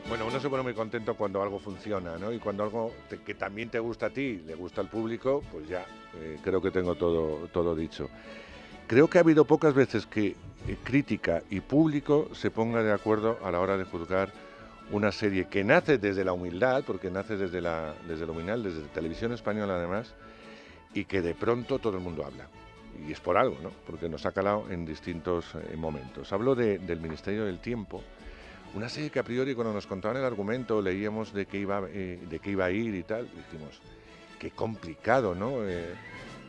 Bueno, uno se pone muy contento cuando algo funciona, ¿no? Y cuando algo que también te gusta a ti, le gusta al público, pues ya, creo que tengo todo dicho. Creo que ha habido pocas veces que crítica y público se pongan de acuerdo a la hora de juzgar una serie que nace desde la humildad, porque nace desde lo humildad, desde Televisión Española además, y que de pronto todo el mundo habla. Y es por algo, ¿no? Porque nos ha calado en distintos momentos. Hablo del Ministerio del Tiempo, una serie que a priori cuando nos contaban el argumento, leíamos de qué iba a ir y tal, dijimos, qué complicado, ¿no?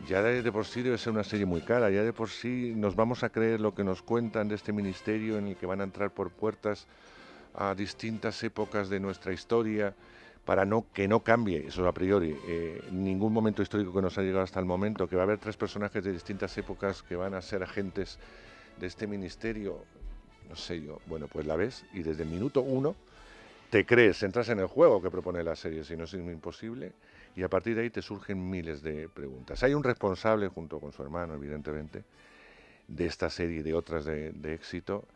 Ya de por sí debe ser una serie muy cara, ya de por sí nos vamos a creer lo que nos cuentan de este ministerio en el que van a entrar por puertas a distintas épocas de nuestra historia para que no cambie, eso a priori, ningún momento histórico que nos ha llegado hasta el momento, que va a haber 3 personajes de distintas épocas que van a ser agentes de este ministerio, no sé yo, bueno, pues la ves y desde el minuto 1 te crees, entras en el juego que propone la serie, si no es imposible, y a partir de ahí te surgen miles de preguntas. Hay un responsable, junto con su hermano, evidentemente, de esta serie y de otras de éxito,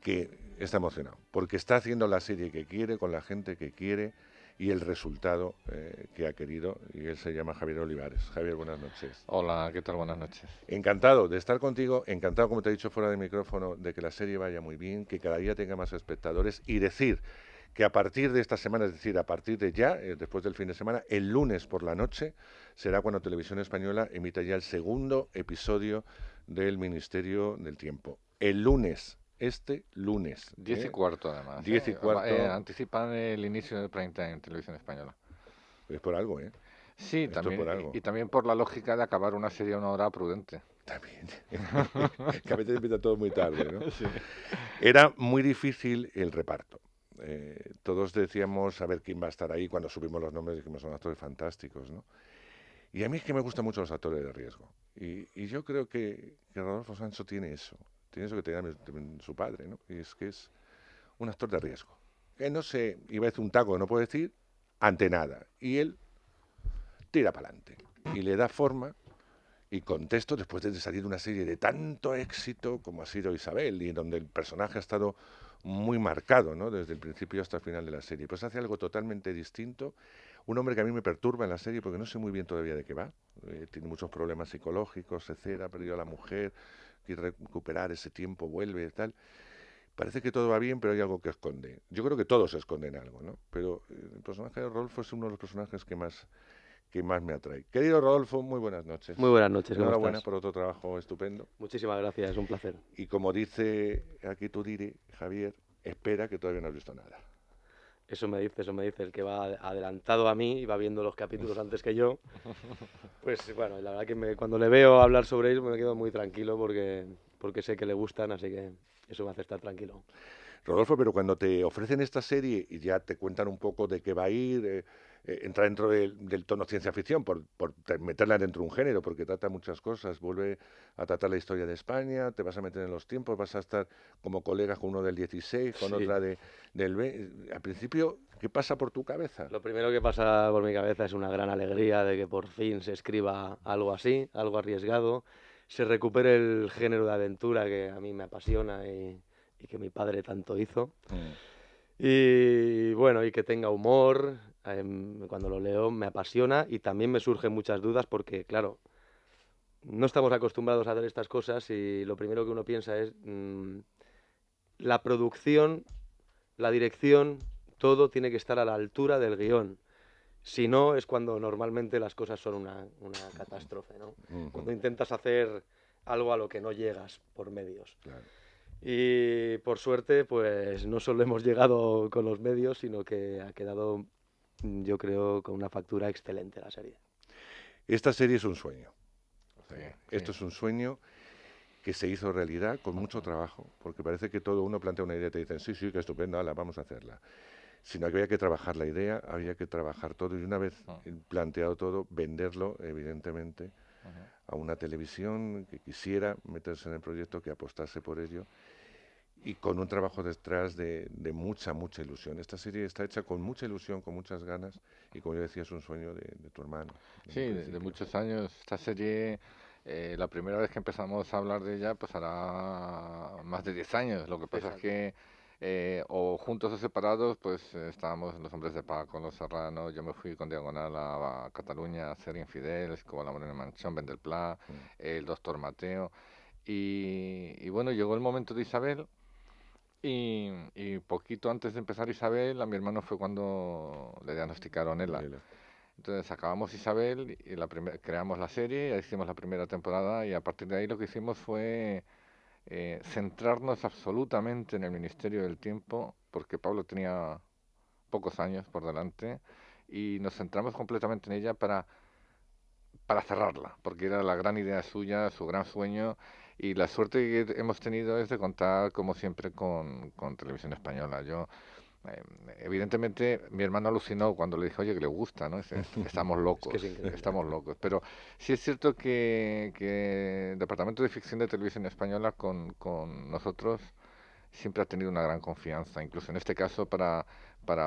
que está emocionado, porque está haciendo la serie que quiere, con la gente que quiere, y el resultado que ha querido, y él se llama Javier Olivares. Javier, buenas noches. Hola, ¿qué tal? Buenas noches. Encantado de estar contigo, encantado, como te he dicho fuera de micrófono, de que la serie vaya muy bien, que cada día tenga más espectadores y decir que a partir de esta semana, es decir, a partir de ya, después del fin de semana, el lunes por la noche, será cuando Televisión Española emita ya el segundo episodio del Ministerio del Tiempo. El lunes, este lunes. 10:15 además, 10:15, anticipan el inicio del prime time en Televisión Española. es por algo, ¿eh? Sí, Esto es también, por algo. y también por la lógica de acabar una serie a una hora prudente. También. Que a veces empieza todo muy tarde, ¿no? Sí. Era muy difícil el reparto. Todos decíamos a ver quién va a estar ahí. Cuando subimos los nombres dijimos son actores fantásticos, ¿no? Y a mí es que me gustan mucho los actores de riesgo. Y yo creo que Rodolfo Sancho tiene eso. Tiene eso que tenía su padre, ¿no? Y es que es un actor de riesgo. Que no se, iba a decir un taco, no puedo decir, ante nada. Y él tira para adelante. Y le da forma y contexto después de salir una serie de tanto éxito como ha sido Isabel y donde el personaje ha estado muy marcado, ¿no? Desde el principio hasta el final de la serie. Pues hace algo totalmente distinto. Un hombre que a mí me perturba en la serie porque no sé muy bien todavía de qué va. Tiene muchos problemas psicológicos, etcétera, ha perdido a la mujer, quiere recuperar ese tiempo, vuelve y tal. Parece que todo va bien, pero hay algo que esconde. Yo creo que todos esconden algo, ¿no? Pero el personaje de Rodolfo es uno de los personajes que más me atrae. Querido Rodolfo, muy buenas Muy noches. buenas noches, ¿cómo Enhorabuena estás? por otro trabajo estupendo. Muchísimas gracias, es un placer. Y como dice aquí tu dire, Javier, espera que todavía no has visto nada. Eso me dice el que va adelantado a mí y va viendo los capítulos antes que yo. Pues bueno, la verdad que cuando le veo hablar sobre ellos me quedo muy tranquilo porque sé que le gustan, así que eso me hace estar tranquilo. Rodolfo, pero cuando te ofrecen esta serie y ya te cuentan un poco de qué va a ir, entra dentro del tono ciencia ficción, por meterla dentro de un género, porque trata muchas cosas, vuelve a tratar la historia de España, te vas a meter en los tiempos, vas a estar como colega con uno del 16, con Sí, otra del 20. Al principio, ¿qué pasa por tu cabeza? lo primero que pasa por mi cabeza es una gran alegría de que por fin se escriba algo así, algo arriesgado, se recupere el género de aventura que a mí me apasiona y que mi padre tanto hizo. Mm. Y bueno, y que tenga humor, cuando lo leo me apasiona y también me surgen muchas dudas porque, claro, no estamos acostumbrados a ver estas cosas y lo primero que uno piensa es la producción, la dirección, todo tiene que estar a la altura del guión. Si no, es cuando normalmente las cosas son una catástrofe, ¿no? Cuando intentas hacer algo a lo que no llegas por medios. Claro. Y por suerte, pues no solo hemos llegado con los medios, sino que ha quedado, yo creo, con una factura excelente la serie. Esta serie es un sueño. Sí, Esto sí. es un sueño que se hizo realidad con mucho trabajo, porque parece que todo uno plantea una idea y te dicen, sí, sí, que estupendo, ala, vamos a hacerla. Sino que había que trabajar la idea, había que trabajar todo y una vez planteado todo, venderlo, evidentemente, a una televisión que quisiera meterse en el proyecto, que apostase por ello y con un trabajo detrás de mucha, mucha ilusión. Esta serie está hecha con mucha ilusión, con muchas ganas y como yo decía, es un sueño de tu hermano. Sí, de muchos años. Esta serie, la primera vez que empezamos a hablar de ella, pues hará más de 10 años. Lo que pasa es que O juntos o separados, pues estábamos Los Hombres de Paco, Los Serranos, yo me fui con Diagonal a Cataluña a hacer Infidels, como La Morena Manchón, Ben del Pla, el Doctor Mateo. Y bueno, llegó el momento de Isabel y poquito antes de empezar Isabel, a mi hermano fue cuando le diagnosticaron ELA. Entonces acabamos Isabel y creamos la serie, hicimos la primera temporada y a partir de ahí lo que hicimos fue centrarnos absolutamente en el Ministerio del Tiempo, porque Pablo tenía pocos años por delante y nos centramos completamente en ella para cerrarla, porque era la gran idea suya, su gran sueño, y la suerte que hemos tenido es de contar, como siempre, con Televisión Española. Evidentemente, mi hermano alucinó cuando le dije, oye, que le gusta, ¿no? Estamos locos, Es que es increíble. estamos locos. Pero sí es cierto que el Departamento de Ficción de Televisión Española con nosotros siempre ha tenido una gran confianza, incluso en este caso para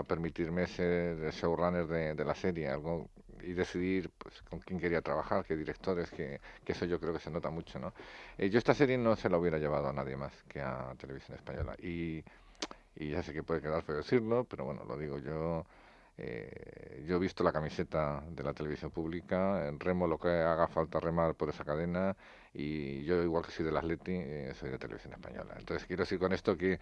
permitirme ser el showrunner de la serie, algo y decidir pues con quién quería trabajar, qué directores, que eso yo creo que se nota mucho, ¿no? Yo esta serie no se la hubiera llevado a nadie más que a Televisión Española y ya sé que puede quedar feo decirlo, pero bueno, lo digo yo. Yo he visto la camiseta de la televisión pública, remo lo que haga falta remar por esa cadena y yo igual que soy del Atleti, soy de Televisión Española. Entonces quiero decir con esto que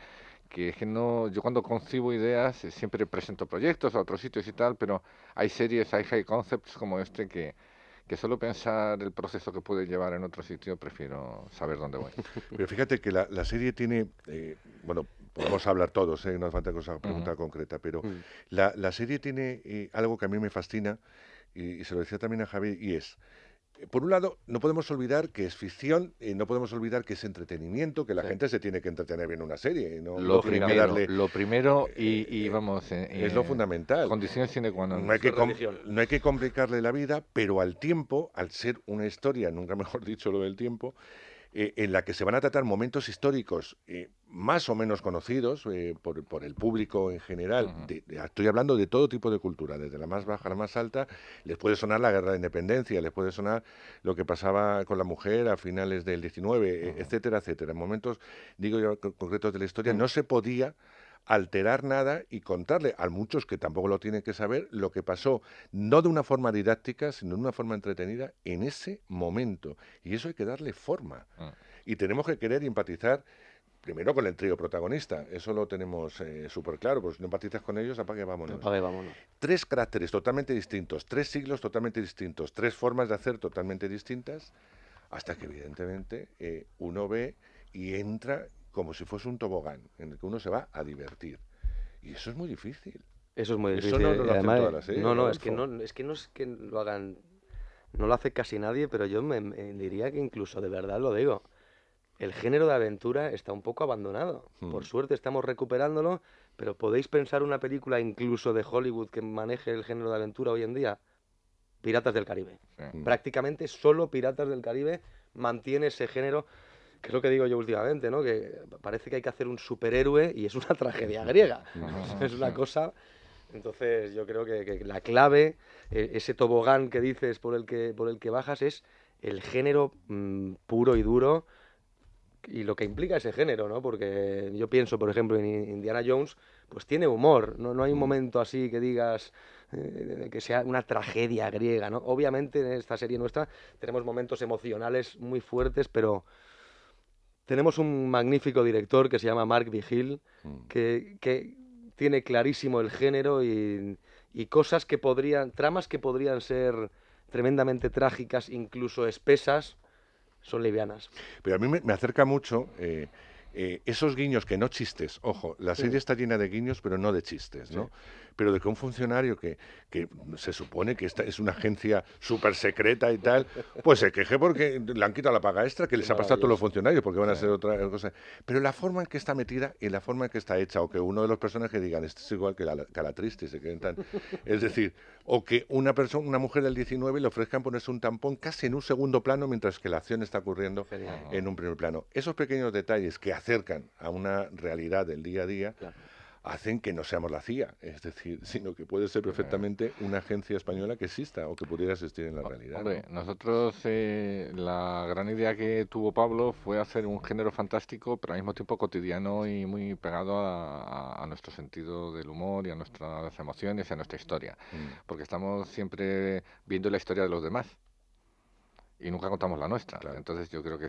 no, yo cuando concibo ideas siempre presento proyectos a otros sitios y tal, pero hay series, hay high concepts como este que solo pensar el proceso que puede llevar en otro sitio prefiero saber dónde voy. Pero fíjate que la serie tiene, bueno, podemos hablar todos, no hace falta que os haga pregunta concreta, pero la serie tiene algo que a mí me fascina, y se lo decía también a Javi, y es, por un lado, no podemos olvidar que es ficción, no podemos olvidar que es entretenimiento, que la gente se tiene que entretener viendo una serie, no tiene que darle... Lo primero y vamos... es lo fundamental. Condición sine qua non. No hay que complicarle la vida, pero al tiempo, al ser una historia, nunca mejor dicho lo del tiempo, en la que se van a tratar momentos históricos más o menos conocidos por el público en general. Estoy hablando de todo tipo de cultura, desde la más baja a la más alta. Les puede sonar la Guerra de Independencia, les puede sonar lo que pasaba con la mujer a finales del 19, etcétera, etcétera. En momentos, digo yo, concretos de la historia, no se podía alterar nada y contarle a muchos que tampoco lo tienen que saber lo que pasó, no de una forma didáctica, sino de una forma entretenida en ese momento. Y eso hay que darle forma. Y tenemos que querer y empatizar primero con el trío protagonista. Eso lo tenemos súper claro, porque si no empatizas con ellos, apague, vámonos. Vámonos. 3 caracteres totalmente distintos, 3 siglos totalmente distintos, 3 formas de hacer totalmente distintas, hasta que evidentemente uno ve y entra como si fuese un tobogán en el que uno se va a divertir. Y eso es muy difícil. Eso es muy Eso difícil. no lo hacen Además, todas las series, no, es que Adolfo. no es que lo hagan, no lo hace casi nadie, pero yo me diría que incluso de verdad lo digo. El género de aventura está un poco abandonado. Por suerte estamos recuperándolo, pero ¿podéis pensar una película incluso de Hollywood que maneje el género de aventura hoy en día? Piratas del Caribe. Prácticamente solo Piratas del Caribe mantiene ese género, que es lo que digo yo últimamente, ¿no? Que parece que hay que hacer un superhéroe y es una tragedia griega. Es una cosa... Entonces yo creo que la clave, ese tobogán que dices por el que bajas, es el género puro y duro y lo que implica ese género, ¿no? Porque yo pienso, por ejemplo, en Indiana Jones, pues tiene humor, no hay un momento así que digas que sea una tragedia griega, ¿no? Obviamente en esta serie nuestra tenemos momentos emocionales muy fuertes, pero tenemos un magnífico director que se llama Mark Vigil, que tiene clarísimo el género y cosas que tramas que podrían ser tremendamente trágicas, incluso espesas, son livianas. Pero a mí me acerca mucho esos guiños, que no chistes, ojo, la serie está llena de guiños, pero no de chistes, ¿no? Pero de que un funcionario que se supone que esta es una agencia súper secreta y tal, pues se queje porque le han quitado la paga extra, que les ha pasado a todos los funcionarios, porque van a ser otra cosa. Pero la forma en que está metida y la forma en que está hecha, o que uno de los personajes digan, esto es igual que la triste, se queden tan... Es decir, o que una mujer del 19 le ofrezcan ponerse un tampón casi en un segundo plano, mientras que la acción está ocurriendo en un primer plano. Esos pequeños detalles que acercan a una realidad del día a día, hacen que no seamos la CIA, es decir, sino que puede ser perfectamente una agencia española que exista o que pudiera existir en la realidad. Hombre, ¿no? nosotros la gran idea que tuvo Pablo fue hacer un género fantástico, pero al mismo tiempo cotidiano y muy pegado a nuestro sentido del humor y a nuestras emociones y a nuestra historia, porque estamos siempre viendo la historia de los demás y nunca contamos la nuestra. Claro. Entonces yo creo que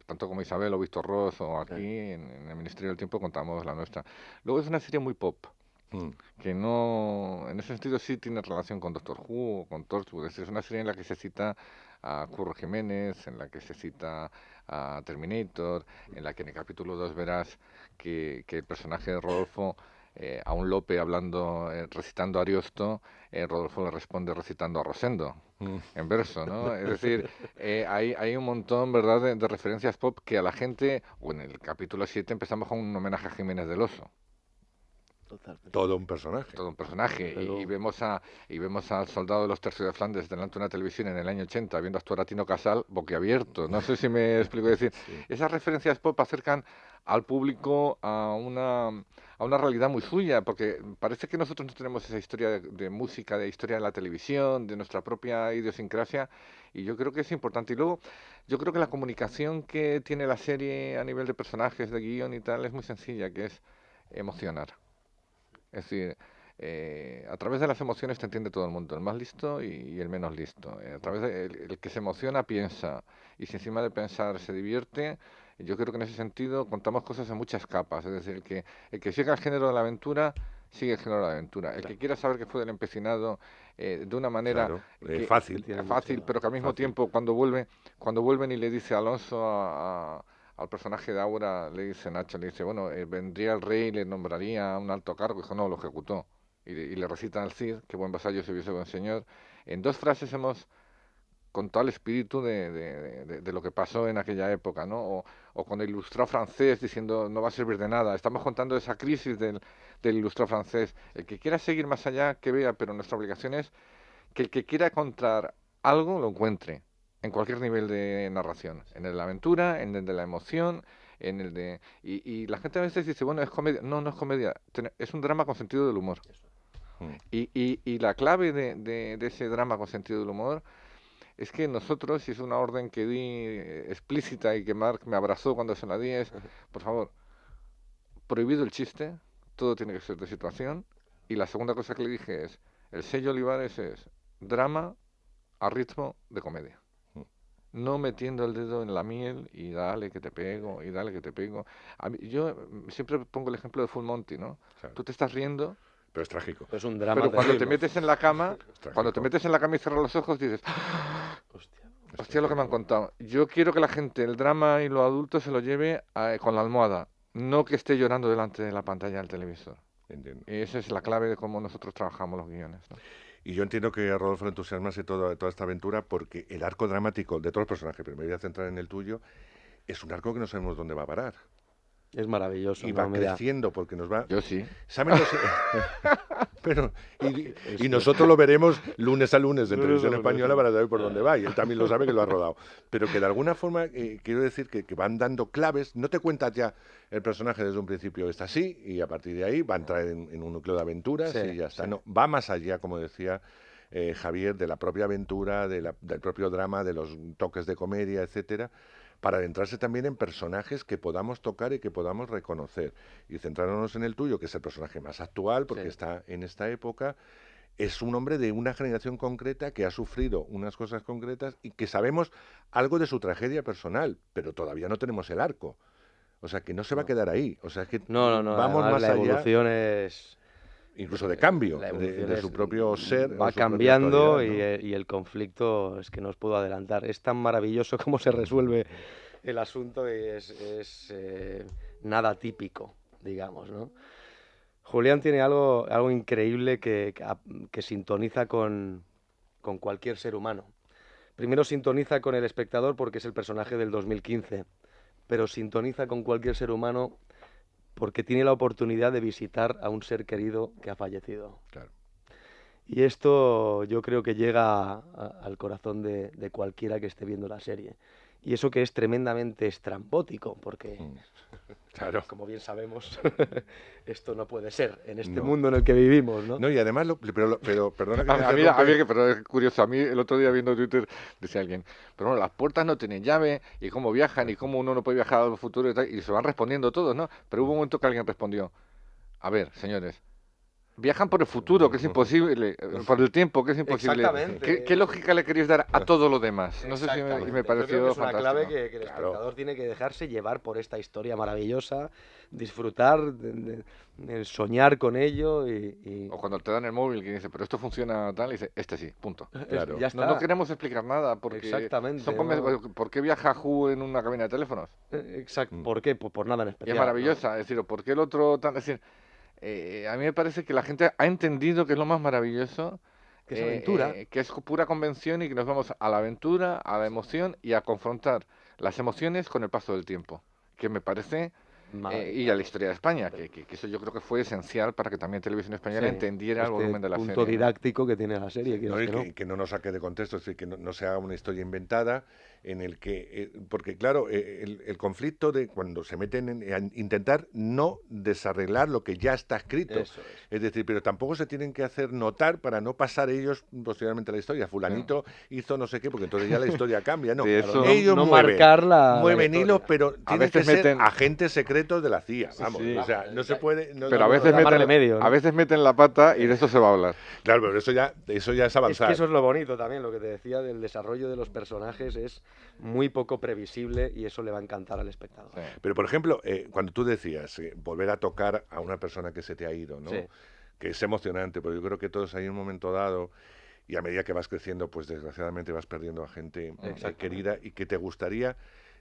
tanto como Isabel o Víctor Ross o aquí en el Ministerio del Tiempo contamos la nuestra. Luego es una serie muy pop, que no, en ese sentido sí tiene relación con Doctor Who o con Torchwood. Es una serie en la que se cita a Curro Jiménez, en la que se cita a Terminator, en la que en el capítulo 2 verás que el personaje de Rodolfo, a un Lope hablando, recitando a Ariosto, Rodolfo le responde recitando a Rosendo, en verso, ¿no? Es decir, hay un montón, ¿verdad?, de referencias pop que a la gente, o en el capítulo 7 empezamos con un homenaje a Jiménez del Oso. Totalmente. Todo un personaje. Todo un personaje. Pero... Y vemos al soldado de los tercios de Flandes delante de una televisión en el año 80 viendo actuar a Tino Casal boquiabierto. No sé si me explico. Decir, esas referencias pop acercan al público a una realidad muy suya, porque parece que nosotros no tenemos esa historia de música, de historia de la televisión, de nuestra propia idiosincrasia, y yo creo que es importante. Y luego, yo creo que la comunicación que tiene la serie a nivel de personajes, de guión y tal, es muy sencilla, que es emocionar. Es decir, a través de las emociones te entiende todo el mundo, el más listo y el menos listo. A través de el que se emociona piensa, y si encima de pensar se divierte, yo creo que en ese sentido contamos cosas en muchas capas. Es decir, el que siga el género de la aventura, sigue el género de la aventura. El que quiera saber que fue del empecinado de una manera claro, fácil, pero que al mismo tiempo cuando vuelven y le dice Alonso al personaje de Aura, le dice Nacho, le dice, bueno, vendría el rey y le nombraría un alto cargo. Dijo, no, lo ejecutó. Y le recitan al Cid, que buen vasallo se viese buen señor. En dos frases hemos contado el espíritu de lo que pasó en aquella época, ¿no? O con el ilustrado francés diciendo, no va a servir de nada. Estamos contando esa crisis del ilustrado francés. El que quiera seguir más allá, que vea, pero nuestra obligación es que el que quiera encontrar algo, lo encuentre en cualquier nivel de narración, en el de la aventura, en el de la emoción, en el de... Y la gente a veces dice, bueno, es comedia. No, no es comedia, es un drama con sentido del humor. Y la clave de ese drama con sentido del humor es que nosotros, y es una orden que di explícita y que Mark me abrazó cuando se la di, es, por favor, prohibido el chiste, todo tiene que ser de situación. Y la segunda cosa que le dije es, el sello Olivares es drama a ritmo de comedia. No metiendo el dedo en la miel y dale que te pego, y dale que te pego. Yo siempre pongo el ejemplo de Full Monty, ¿no? Claro. Tú te estás riendo, pero es trágico. Es un drama. Pero cuando te metes en la cama, y cierras los ojos, dices, hostia, lo que me han contado. Yo quiero que la gente, el drama y lo adulto se lo lleve con la almohada, no que esté llorando delante de la pantalla del televisor. Entiendo. Y esa es la clave de cómo nosotros trabajamos los guiones, ¿no? Y yo entiendo que a Rodolfo le entusiasmase toda esta aventura porque el arco dramático de todos los personajes, pero me voy a centrar en el tuyo, es un arco que no sabemos dónde va a parar. Es maravilloso. Y va creciendo porque nos va... Yo sí. ¿Saben los... Pero, y nosotros lo veremos lunes a lunes en Televisión Española para saber por dónde va. Y él también lo sabe que lo ha rodado. Pero que de alguna forma, quiero decir que van dando claves. No te cuentas ya el personaje desde un principio está así y a partir de ahí va a entrar en un núcleo de aventuras y ya está. Sí. No, va más allá, como decía Javier, de la propia aventura, del propio drama, de los toques de comedia, etcétera, para adentrarse también en personajes que podamos tocar y que podamos reconocer. Y centrándonos en el tuyo, que es el personaje más actual, porque está en esta época, es un hombre de una generación concreta que ha sufrido unas cosas concretas y que sabemos algo de su tragedia personal, pero todavía no tenemos el arco. O sea, que no se va a quedar ahí. O sea, que vamos más allá. La evolución es... Incluso de cambio, de su propio ser. Va cambiando, ¿no? y el conflicto es que no os puedo adelantar. Es tan maravilloso cómo se resuelve el asunto y es nada típico, digamos, ¿no? Julián tiene algo increíble que sintoniza con cualquier ser humano. Primero sintoniza con el espectador porque es el personaje del 2015, pero sintoniza con cualquier ser humano porque tiene la oportunidad de visitar a un ser querido que ha fallecido. Claro. Y esto yo creo que llega al corazón de cualquiera que esté viendo la serie. Y eso que es tremendamente estrambótico, porque Claro. Como bien sabemos, esto no puede ser en este No. mundo en el que vivimos, ¿no? No, y además, pero perdona que te Pero es curioso, a mí el otro día viendo Twitter decía alguien, pero bueno, las puertas no tienen llave, y cómo viajan, y cómo uno no puede viajar al futuro, y tal, y se van respondiendo todos, ¿no? Pero hubo un momento que alguien respondió, a ver, señores, viajan por el futuro, que es imposible, por el tiempo, que es imposible. Exactamente. ¿Qué lógica le queréis dar a todo lo demás? No sé si Exactamente. me Yo creo pareció que es una fantástico. clave que el espectador tiene que dejarse llevar por esta historia maravillosa, disfrutar, soñar con ello y O cuando te dan el móvil que dice, pero esto funciona tal, y dice, este sí, punto. Claro. ya No, está. no queremos explicar nada, porque Exactamente, ¿por qué viaja Hu en una cabina de teléfonos? Exacto. ¿Por qué? Pues por nada en Y especial. es maravillosa, es decir, ¿por qué el otro tan...? Es decir, a mí me parece que la gente ha entendido que es lo más maravilloso, Que es aventura. que es pura convención y que nos vamos a la aventura, a la emoción y a confrontar las emociones con el paso del tiempo, que me parece... y a la historia de España, que eso yo creo que fue esencial para que también Televisión Española entendiera el volumen de la punto serie. didáctico que tiene la serie. No, y quieras que no. que no nos saque de contexto, es decir, que no se haga una historia inventada en el que, porque claro, el conflicto de cuando se meten a intentar no desarreglar lo que ya está escrito, Eso es. es decir, pero tampoco se tienen que hacer notar para no pasar ellos posteriormente a la historia. Fulanito hizo no sé qué, porque entonces ya la historia cambia, ¿no? De eso- Ellos no mueven, marcar la mueven historia. hilos, pero tienen que veces ser meten- agentes secretos de la CIA, vamos, sí. o sea, no se puede... no- Pero no- a veces, da más meten, remedio, ¿no? a veces meten la pata y de eso se va a hablar. Claro, pero eso ya es Es avanzar. que eso es lo bonito también, lo que te decía del desarrollo de los personajes es muy poco previsible y eso le va a encantar al espectador. Sí. Pero, por ejemplo, cuando tú decías volver a tocar a una persona que se te ha ido, ¿no? Sí. Que es emocionante, porque yo creo que todos hay un momento dado y a medida que vas creciendo, pues desgraciadamente vas perdiendo a gente Exactamente. querida y que te gustaría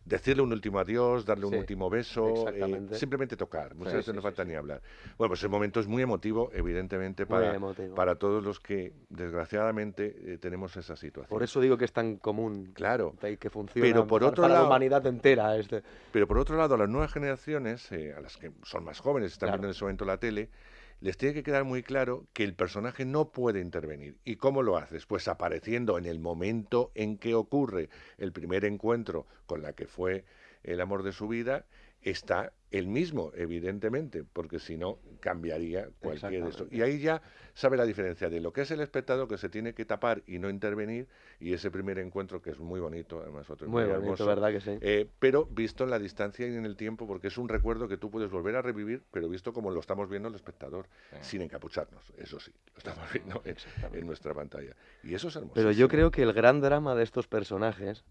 decirle un último adiós, darle un Sí, último beso, exactamente. simplemente tocar. Muchas Sí, veces sí, no sí, falta sí. ni hablar. Bueno, pues el momento es muy emotivo, evidentemente, Muy emotivo. para todos los que desgraciadamente tenemos esa situación. Por eso digo que es tan común. Claro. Y que funciona Pero por otro para lado- la humanidad entera. Pero por otro lado, a las nuevas generaciones, a las que son más jóvenes, están Claro. viendo en ese momento la tele, les tiene que quedar muy claro que el personaje no puede intervenir. ¿Y cómo lo haces? Pues apareciendo en el momento en que ocurre el primer encuentro con la que fue el amor de su vida, está él mismo, evidentemente, porque si no cambiaría cualquier de eso. Exactamente. Y ahí ya sabe la diferencia de lo que es el espectador, que se tiene que tapar y no intervenir, y ese primer encuentro que es muy bonito, además otro Muy bonito, hermoso, ¿verdad que sí? pero visto en la distancia y en el tiempo, porque es un recuerdo que tú puedes volver a revivir, pero visto como lo estamos viendo el espectador, sin encapucharnos, eso sí, lo estamos viendo en nuestra pantalla. Y eso es hermoso. Pero yo creo que el gran drama de estos personajes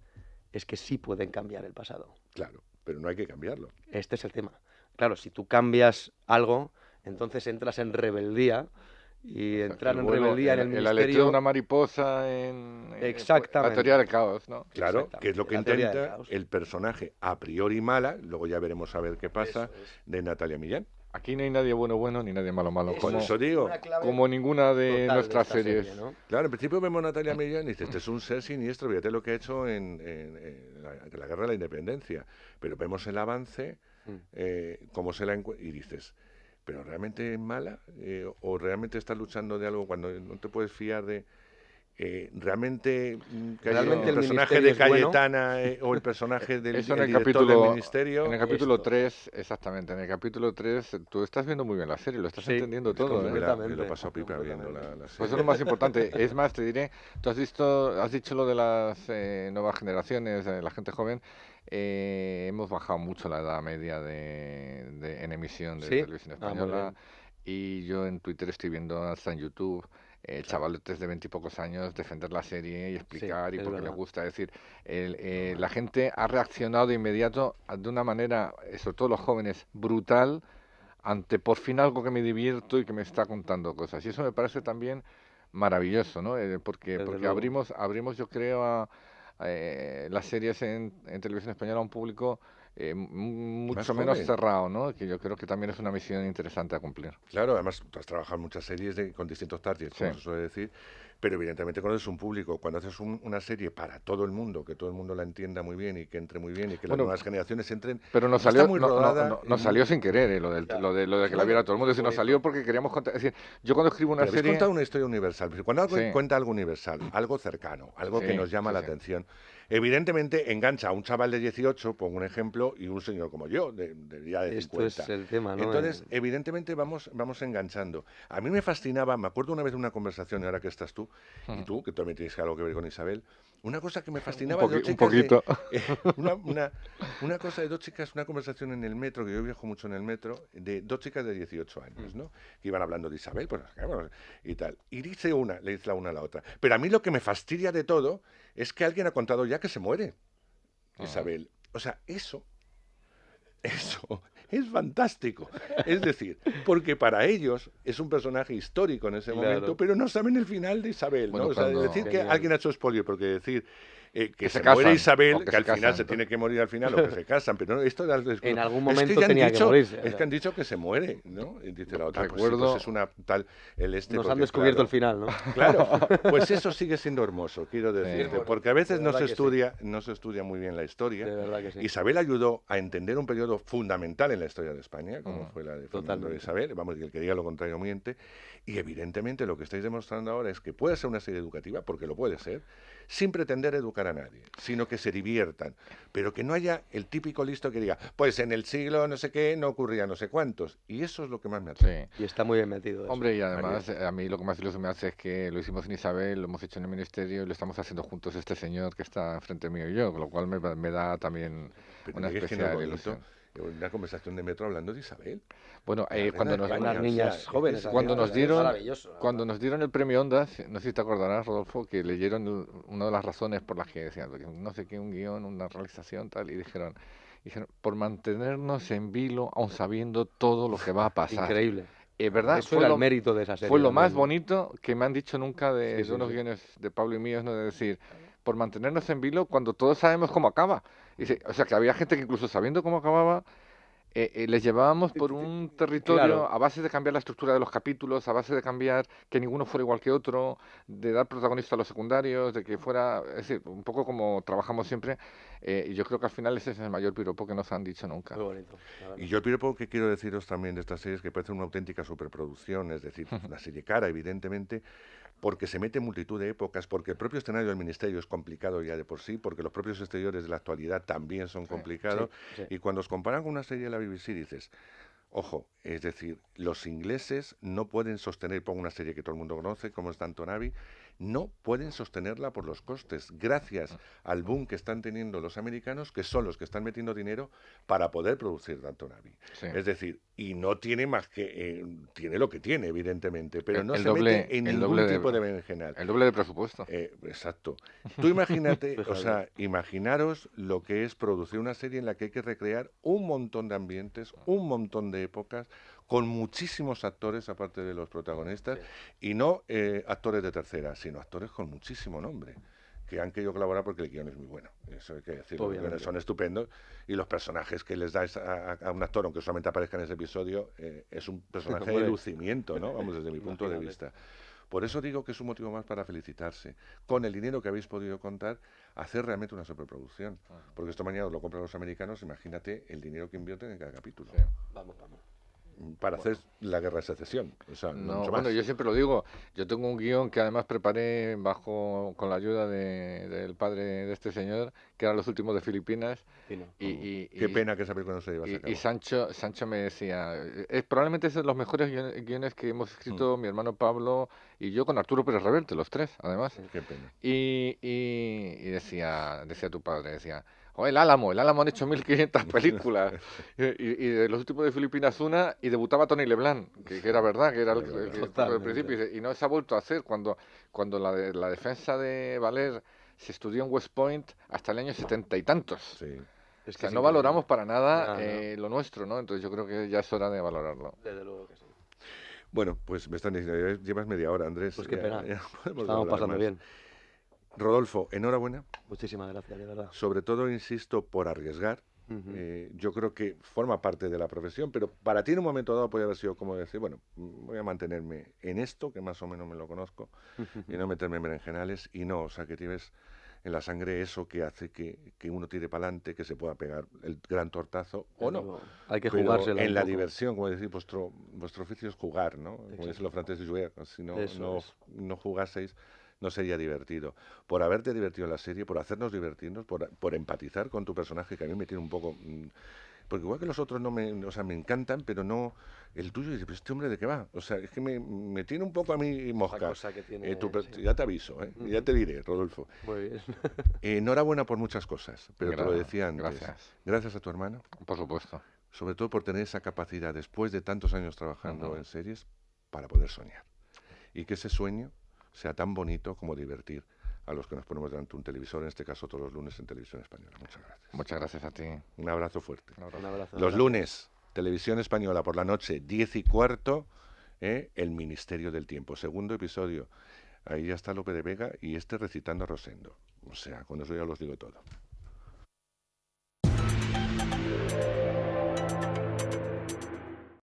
es que sí pueden cambiar el pasado. Claro, pero no hay que cambiarlo. Este es el tema. Claro, si tú cambias algo, entonces entras en rebeldía y entrar en Bueno, rebeldía en el aleteo de ministerio... una mariposa en Exactamente. la teoría del caos, ¿no? Claro, Exactamente, que es lo que la teoría del intenta caos. el personaje a priori mala, luego ya veremos a ver qué pasa, Eso es. de Natalia Millán. Aquí no hay nadie bueno ni nadie malo. Eso Por Como, eso digo, una clave como ninguna de total nuestras esta series. serie, ¿no? claro, en principio vemos a Natalia Millán y dices, este es un ser siniestro, fíjate lo que ha hecho en la Guerra de la Independencia, pero vemos el avance, cómo se la encuentra, y dices, ¿pero realmente es mala? ¿O realmente está luchando de algo cuando no te puedes fiar de... realmente Realmente el el personaje ministerio de es bueno. Cayetana o el personaje del Eso en el el director capítulo, del ministerio... en el capítulo esto. 3, exactamente, en el capítulo 3 tú estás viendo muy bien la serie, lo estás Sí, entendiendo es todo, me ¿eh? completamente. lo he pasado pipa viendo Completamente. la Pues serie. eso es lo más importante. Es más, te diré, tú has dicho lo de las nuevas generaciones, la gente joven. Hemos bajado mucho la edad media en emisión de ¿Sí? televisión Ah, muy española. bien. Y yo en Twitter estoy viendo, hasta en YouTube, chavaletes de 20 y pocos años defender la serie y explicar y es por qué les verdad. gusta. Es decir, la gente ha reaccionado de inmediato de una manera, sobre todo los jóvenes, brutal, ante por fin algo que me divierto y que me está contando cosas. Y eso me parece también maravilloso, ¿no? Porque Desde luego. abrimos yo creo, las series en televisión española a un público mucho menos joven. cerrado, ¿no? Que yo creo que también es una misión interesante a cumplir. Claro, además tú has trabajado en muchas series con distintos targets, como Sí. se suele decir, pero evidentemente conoces un público. Cuando haces una serie para todo el mundo, que todo el mundo la entienda muy bien y que entre muy bien y que las Bueno, nuevas generaciones entren, pero nos está salió, muy no, no, rodada. no, nos salió sin querer, lo de que la viera todo el mundo. Si nos salió porque queríamos contar. Es decir, yo cuando escribo una Pero habéis serie. contado una historia universal. Pero cuando alguien Sí, cuenta algo universal, algo cercano, algo que sí, nos llama sí, la sí. atención, evidentemente engancha a un chaval de 18, pongo un ejemplo, y un señor como yo, de ya de Esto es 50. el tema, ¿no? Entonces, evidentemente vamos enganchando. A mí me fascinaba, me acuerdo una vez de una conversación, y ahora que estás tú, y tú, que también tienes algo que ver con Isabel, una cosa que me fascinaba de dos Un chicas de... poquito. una, una, una cosa de dos chicas, una conversación en el metro, que yo viajo mucho en el metro, de dos chicas de 18 años, ¿no? Que iban hablando de Isabel, pues, bueno, y tal. Y le dice la una a la otra. Pero a mí lo que me fastidia de todo es que alguien ha contado ya que se muere, Isabel. O sea, eso es fantástico. Es decir, porque para ellos es un personaje histórico en ese momento, Claro. pero no saben el final de Isabel, ¿no? Bueno, O sea, cuando- decir que Genial. alguien ha hecho spoiler, porque decir que se se muere casan, Isabel, o que que se al final casan. se tiene que morir al final, o que se casan, pero no, esto En algún es momento ya han tenía que dicho, morirse, o es sea. que han dicho que se muere, ¿no? Y dice la otra, pues sí, Recuerdo- pues es una tal, Nos han porque, descubierto claro, el final, ¿no? Claro, pues eso sigue siendo hermoso, quiero decirte, Bueno, porque a veces de no verdad se que sí. estudia, no se estudia muy bien la De historia. verdad que sí. Isabel ayudó a entender un periodo fundamental en la historia de España, como fue la de Fernando Totalmente. de Isabel, vamos, y el que diga lo contrario miente, y evidentemente lo que estáis demostrando ahora es que puede ser una serie educativa, porque lo puede ser, sin pretender educar a nadie, sino que se diviertan, pero que no haya el típico listo que diga, pues en el siglo no sé qué no ocurría no sé cuántos, y eso es lo que más me atrae. Sí. Y está muy bien metido eso. Hombre, y además, a mí lo que más ilusión me hace es que lo hicimos en Isabel, lo hemos hecho en el ministerio y lo estamos haciendo juntos este señor que está enfrente mío y yo, con lo cual me da también Pero una que es que no es especial bonito, ilusión. una conversación de metro hablando de Isabel. Bueno, La reina cuando de nos, España, unas o niñas sea, es que jóvenes es- cuando nos es dieron, maravilloso, la cuando verdad. nos dieron el premio Ondas, no sé si te acordarás, Rodolfo, que leyeron una de las razones por las que decían, que no sé qué, un guión, una realización, tal, y dijeron, por mantenernos en vilo, aun sabiendo todo lo que va a pasar. Increíble. ¿Verdad? Eso era el mérito de esa serie. Fue lo más también, ¿no? bonito que me han dicho nunca de, Sí, de sí, unos sí. guiones de Pablo y míos, ¿no? De decir, por mantenernos en vilo cuando todos sabemos cómo acaba. O sea, que había gente que incluso sabiendo cómo acababa, les llevábamos por un territorio Claro. a base de cambiar la estructura de los capítulos, a base de cambiar que ninguno fuera igual que otro, de dar protagonista a los secundarios, de que fuera, es decir, un poco como trabajamos siempre, y yo creo que al final ese es el mayor piropo que nos han dicho nunca. Muy bonito. la verdad. Y yo el piropo que quiero deciros también de esta serie es que parece una auténtica superproducción, es decir, una serie cara, evidentemente, porque se mete en multitud de épocas, porque el propio escenario del ministerio es complicado ya de por sí, porque los propios exteriores de la actualidad también son complicados, sí. y cuando os comparan con una serie de la BBC dices, ojo, es decir, los ingleses no pueden sostener, pongo una serie que todo el mundo conoce, como es Downton Abbey, no pueden sostenerla por los costes, gracias al boom que están teniendo los americanos, que son los que están metiendo dinero para poder producir Downton Abbey. Sí. Es decir, y no tiene más que, tiene lo que tiene, evidentemente, pero no El se doble- mete en el ningún doble de- tipo de berenjenal. El doble de presupuesto. Exacto. Tú imagínate, o Fíjate. sea, imaginaros lo que es producir una serie en la que hay que recrear un montón de ambientes, un montón de épocas, con muchísimos actores aparte de los protagonistas, y no actores de tercera, sino actores con muchísimo nombre, que han querido colaborar porque el guión es muy bueno. Eso hay que decirlo, los Obviamente. guiones son estupendos, y los personajes que les dais a un actor, aunque solamente aparezca en ese episodio, es un personaje de Hombre. lucimiento, ¿no? Vamos, desde mi punto de Imagínate. vista. Por eso digo que es un motivo más para felicitarse. Con el dinero que habéis podido contar, hacer realmente una superproducción. Porque esto mañana lo compran los americanos, imagínate el dinero que invierten en cada capítulo. Sí. Vamos. Para hacer la guerra de secesión. O sea, No, mucho bueno, más. yo siempre lo digo, yo tengo un guión que además preparé con la ayuda del padre de este señor, que eran los últimos de Filipinas, Fino. Qué pena que esa película no se llevase a cabo. y Sancho me decía, probablemente es de los mejores guiones que hemos escrito mi hermano Pablo y yo con Arturo Pérez Reverte, los tres, además. Qué pena. Y decía tu padre, decía, oh, el Álamo han hecho 1500 películas. Y de los últimos de Filipinas una, y debutaba Tony Leblanc, que era verdad, que era el que estuvo al Totalmente. principio. Y no se ha vuelto a hacer cuando la defensa de Valer se estudió en West Point hasta el año 70 y tantos. Sí. Es O sea, es no increíble. valoramos para nada No. lo nuestro, ¿no? Entonces yo creo que ya es hora de valorarlo. Desde luego que sí. Bueno, pues me están diciendo, ya llevas media hora, Andrés. Pues qué ya- pena. ya podemos Estamos hablar pasando más. bien. Rodolfo, enhorabuena. Muchísimas gracias, de verdad. Sobre todo, insisto, por arriesgar, Ujú. Yo creo que forma parte de la profesión, pero para ti en un momento dado puede haber sido como decir, bueno, voy a mantenerme en esto, que más o menos me lo conozco, y no meterme en berenjenales, y no, o sea, que tienes en la sangre eso que hace que uno tire para adelante, que se pueda pegar el gran tortazo, o Desde no. luego. Hay que Pero jugársela en un la poco. diversión, como decir, vuestro oficio es jugar, ¿no? Como dicen Exacto. los franceses, jouer. Si Eso es. no jugaseis, no sería divertido. Por haberte divertido en la serie, por hacernos divertirnos, por empatizar con tu personaje, que a mí me tiene un poco... porque igual que los otros no me, o sea, me encantan, pero no... El tuyo, dice, pero este hombre de qué va. O sea, es que me tiene un poco a mí Esa mosca. cosa que tiene, sí. Ya te aviso, ya te diré, Rodolfo. Muy bien. Enhorabuena por muchas cosas, pero te lo decía antes. Gracias. Gracias a tu hermano, Por supuesto. sobre todo por tener esa capacidad después de tantos años trabajando Ujú. en series para poder soñar. Y que ese sueño sea tan bonito como divertir a los que nos ponemos delante de un televisor, en este caso todos los lunes en Televisión Española. Muchas gracias. Muchas gracias a ti. Un abrazo fuerte. Un abrazo. Un abrazo. Los Gracias. lunes, Televisión Española por la noche, 10:15, El Ministerio del Tiempo, segundo episodio. Ahí ya está Lope de Vega y este recitando a Rosendo. O sea, con eso ya os digo todo.